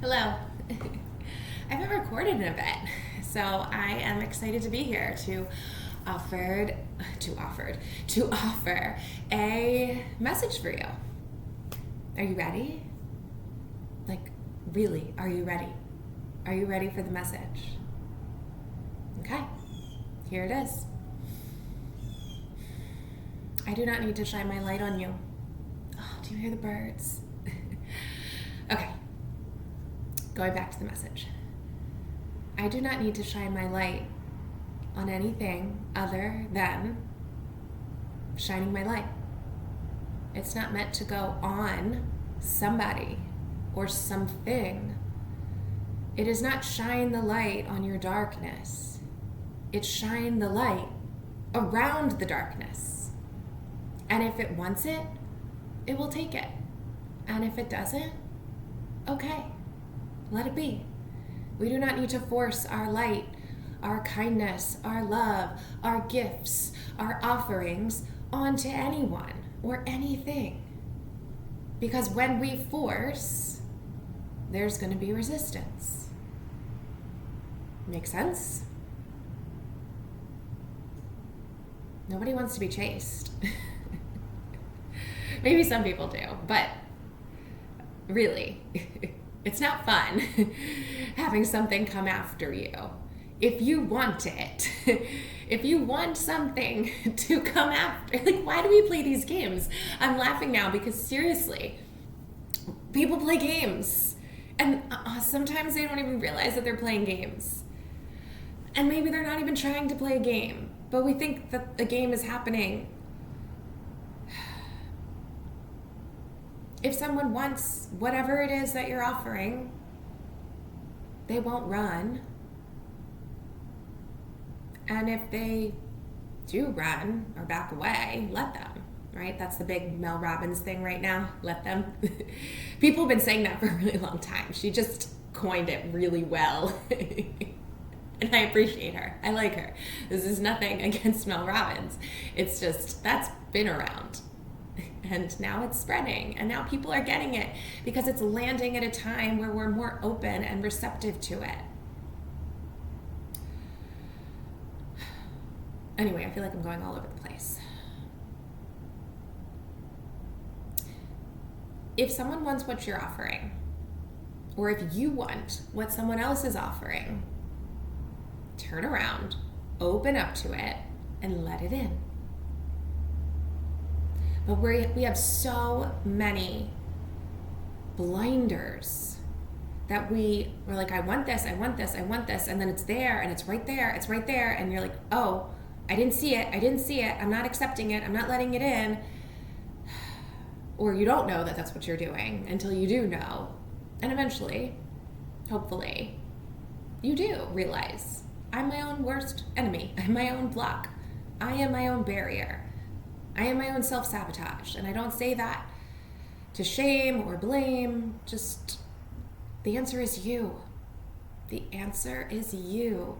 Hello. I haven't recorded in a bit, so I am excited to be here to offer a message for you. Are you ready? Like, really, are you ready? Are you ready for the message? Okay, here it is. I do not need to shine my light on you. Oh, do you hear the birds? Okay, going back to the message. I do not need to shine my light on anything other than shining my light. It's not meant to go on somebody or something. It is not shine the light on your darkness. It's shine the light around the darkness. And if it wants it, it will take it. And if it doesn't, okay, let it be. We do not need to force our light, our kindness, our love, our gifts, our offerings onto anyone or anything. Because when we force, there's going to be resistance. Make sense? Nobody wants to be chased. Maybe some people do, but really, it's not fun having something come after you. If you want it, if you want something to come after, like, why do we play these games? I'm laughing now because seriously, people play games and sometimes they don't even realize that they're playing games. And maybe they're not even trying to play a game, but we think that the game is happening. If someone wants whatever it is that you're offering, they won't run. And if they do run or back away, let them, right? That's the big Mel Robbins thing right now, let them. People have been saying that for a really long time. She just coined it really well. And I appreciate her. I like her. This is nothing against Mel Robbins. It's just, that's been around. And now it's spreading, and now people are getting it because it's landing at a time where we're more open and receptive to it. Anyway, I feel like I'm going all over the place. If someone wants what you're offering, or if you want what someone else is offering, turn around, open up to it, and let it in. But we have so many blinders that we're like, I want this, and then it's there, and it's right there, and you're like, oh, I didn't see it, I'm not accepting it, I'm not letting it in. Or you don't know that that's what you're doing until you do know. And eventually, hopefully, you do realize, I'm my own worst enemy, I'm my own block, I am my own barrier. I am my own self-sabotage, and I don't say that to shame or blame, just the answer is you. The answer is you.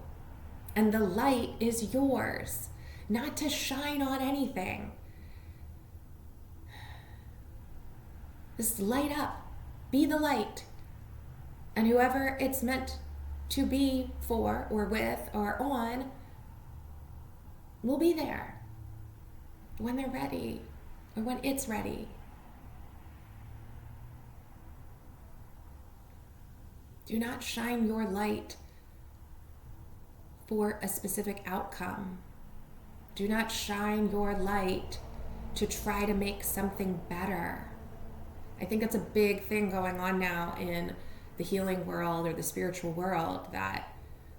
And the light is yours, not to shine on anything. Just light up, be the light, and whoever it's meant to be for or with or on will be there. When they're ready, or when it's ready. Do not shine your light for a specific outcome. Do not shine your light to try to make something better. I think that's a big thing going on now in the healing world or the spiritual world, that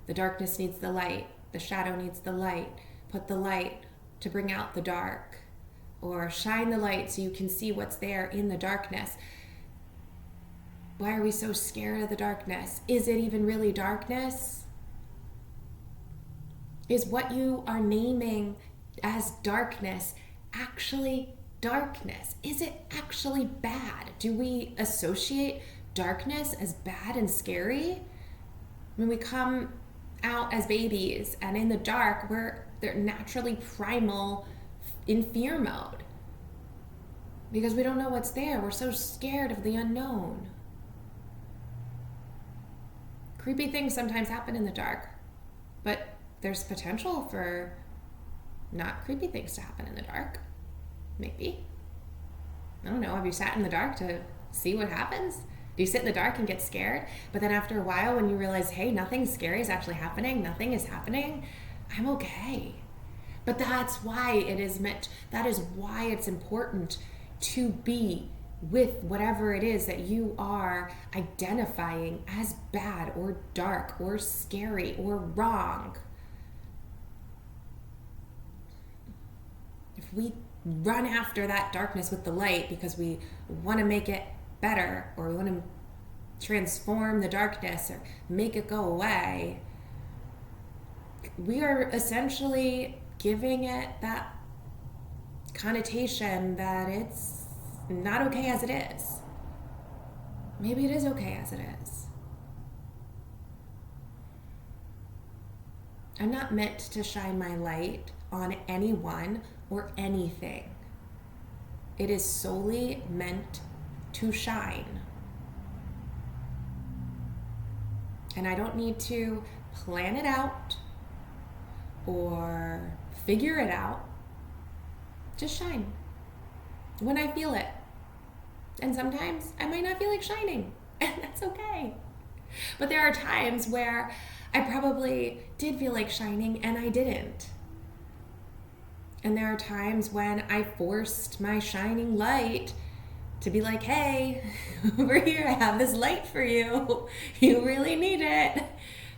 the darkness needs the light, the shadow needs the light. Put the light to bring out the dark, or shine the light so you can see what's there in the darkness. Why are we so scared of the darkness? Is it even really darkness? Is what you are naming as darkness actually darkness? Is it actually bad? Do we associate darkness as bad and scary? When we come out as babies and in the dark, they're naturally primal in fear mode because we don't know what's there. We're so scared of the unknown. Creepy things sometimes happen in the dark, but there's potential for not creepy things to happen in the dark. Maybe. I don't know. Have you sat in the dark to see what happens? Do you sit in the dark and get scared? But then after a while, when you realize, hey, nothing scary is actually happening, nothing is happening, I'm okay. But that's why that is why it's important to be with whatever it is that you are identifying as bad or dark or scary or wrong. If we run after that darkness with the light because we want to make it better, or we want to transform the darkness or make it go away, we are essentially giving it that connotation that it's not okay as it is. Maybe it is okay as it is. I'm not meant to shine my light on anyone or anything. It is solely meant to shine. And I don't need to plan it out or figure it out. Just shine when I feel it. And sometimes I might not feel like shining, and that's okay. But there are times where I probably did feel like shining and I didn't. And there are times when I forced my shining light to be like, hey, over here, I have this light for you. You really need it.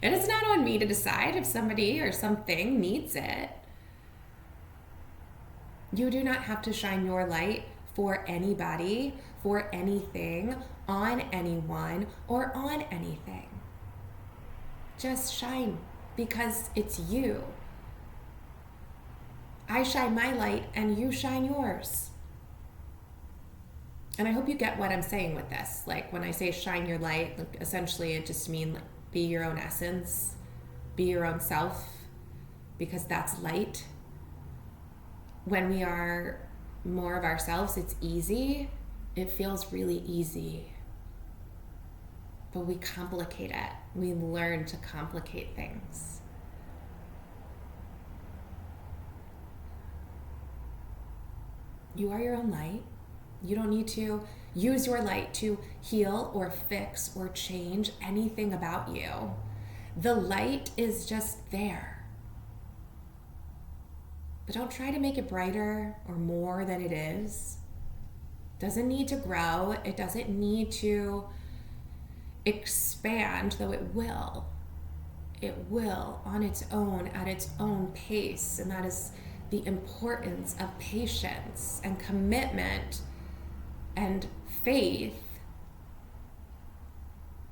And it's not on me to decide if somebody or something needs it. You do not have to shine your light for anybody, for anything, on anyone, or on anything. Just shine because it's you. I shine my light and you shine yours. And I hope you get what I'm saying with this. Like when I say shine your light, like essentially it just means like be your own essence, be your own self, because that's light. When we are more of ourselves, it's easy. It feels really easy. But we complicate it. We learn to complicate things. You are your own light. You don't need to use your light to heal or fix or change anything about you. The light is just there. But don't try to make it brighter or more than it is. It doesn't need to grow. It doesn't need to expand, though it will. It will on its own, at its own pace. And that is the importance of patience and commitment and faith,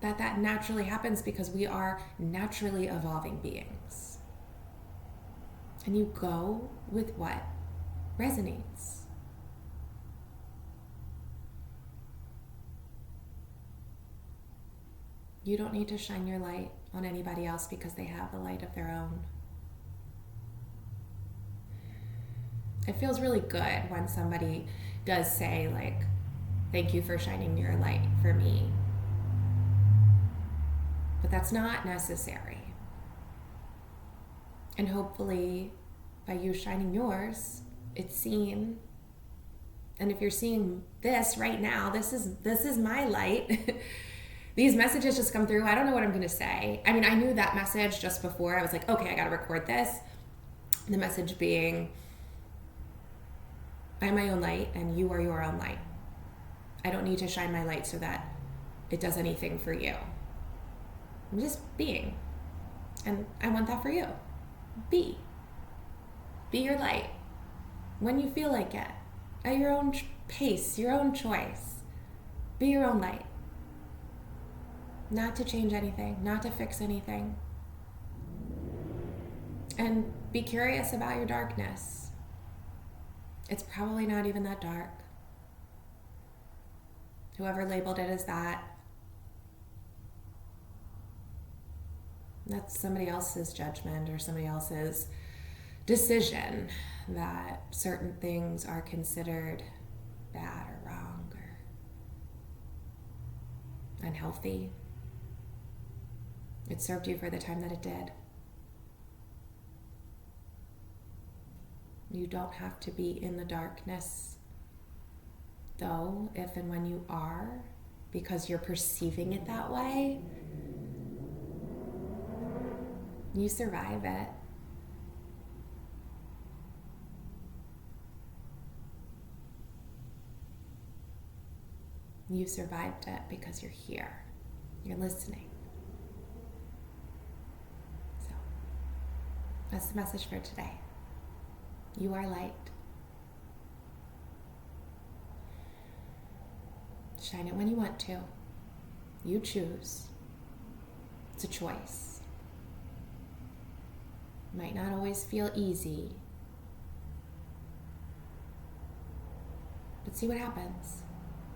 that naturally happens because we are naturally evolving beings. And you go with what resonates. You don't need to shine your light on anybody else because they have a light of their own. It feels really good when somebody does say, like, thank you for shining your light for me. But that's not necessary. And hopefully, by you shining yours, it's seen. And if you're seeing this right now, this is my light. These messages just come through. I don't know what I'm going to say. I mean, I knew that message just before. I was like, okay, I got to record this. The message being, I am my own light and you are your own light. I don't need to shine my light so that it does anything for you. I'm just being. And I want that for you. Be. Be your light. When you feel like it. At your own pace, your own choice. Be your own light. Not to change anything, not to fix anything. And be curious about your darkness. It's probably not even that dark. Whoever labeled it as that, that's somebody else's judgment or somebody else's decision that certain things are considered bad or wrong or unhealthy. It served you for the time that it did. You don't have to be in the darkness, though, if and when you are, because you're perceiving it that way. You survive it. You survived it because you're here. You're listening. So, that's the message for today. You are light. Shine it when you want to. You choose. It's a choice. Might not always feel easy, but see what happens.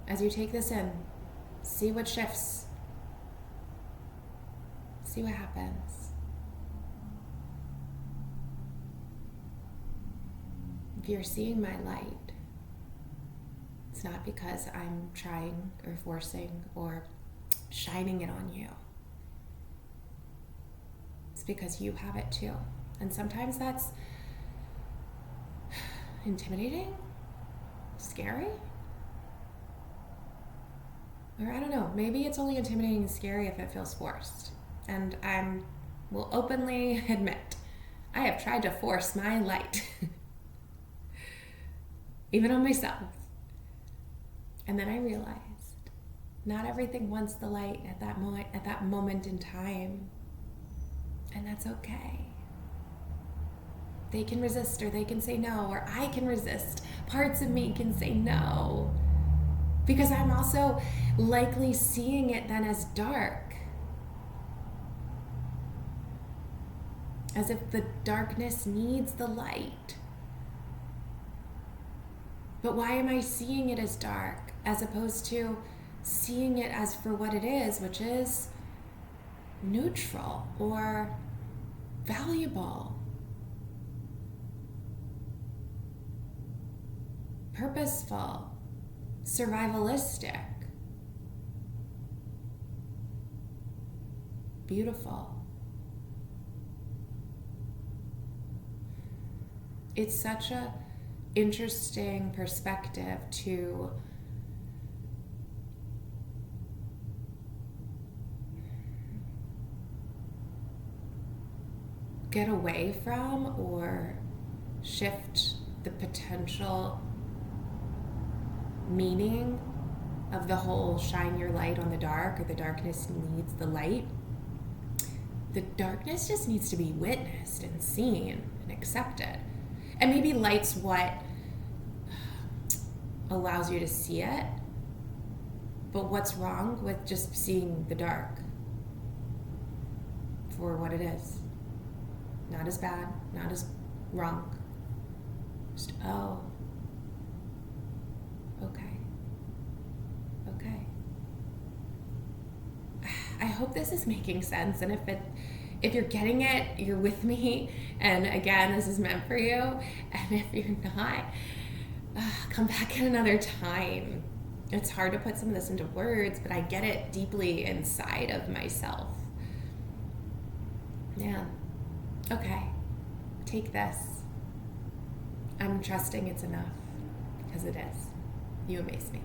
As you take this in, see what shifts. See what happens. If you're seeing my light, it's not because I'm trying or forcing or shining it on you. It's because you have it too. And sometimes that's intimidating, scary. Or I don't know, maybe it's only intimidating and scary if it feels forced. And I will openly admit, I have tried to force my light, even on myself. And then I realized not everything wants the light at that moment in time. And that's okay. They can resist, or they can say no, or I can resist. Parts of me can say no. Because I'm also likely seeing it then as dark. As if the darkness needs the light. But why am I seeing it as dark as opposed to seeing it as for what it is, which is neutral or valuable, purposeful, survivalistic, beautiful. It's such a interesting perspective to get away from or shift the potential meaning of the whole shine your light on the dark, or the darkness needs the light. The darkness just needs to be witnessed and seen and accepted. And maybe light's what allows you to see it. But what's wrong with just seeing the dark for what it is? Not as bad, not as wrong. Just, oh, okay. I hope this is making sense, and if you're getting it, you're with me, and again, this is meant for you, and if you're not, come back at another time. It's hard to put some of this into words, but I get it deeply inside of myself. Yeah. Okay. Take this. I'm trusting it's enough, because it is. You amaze me.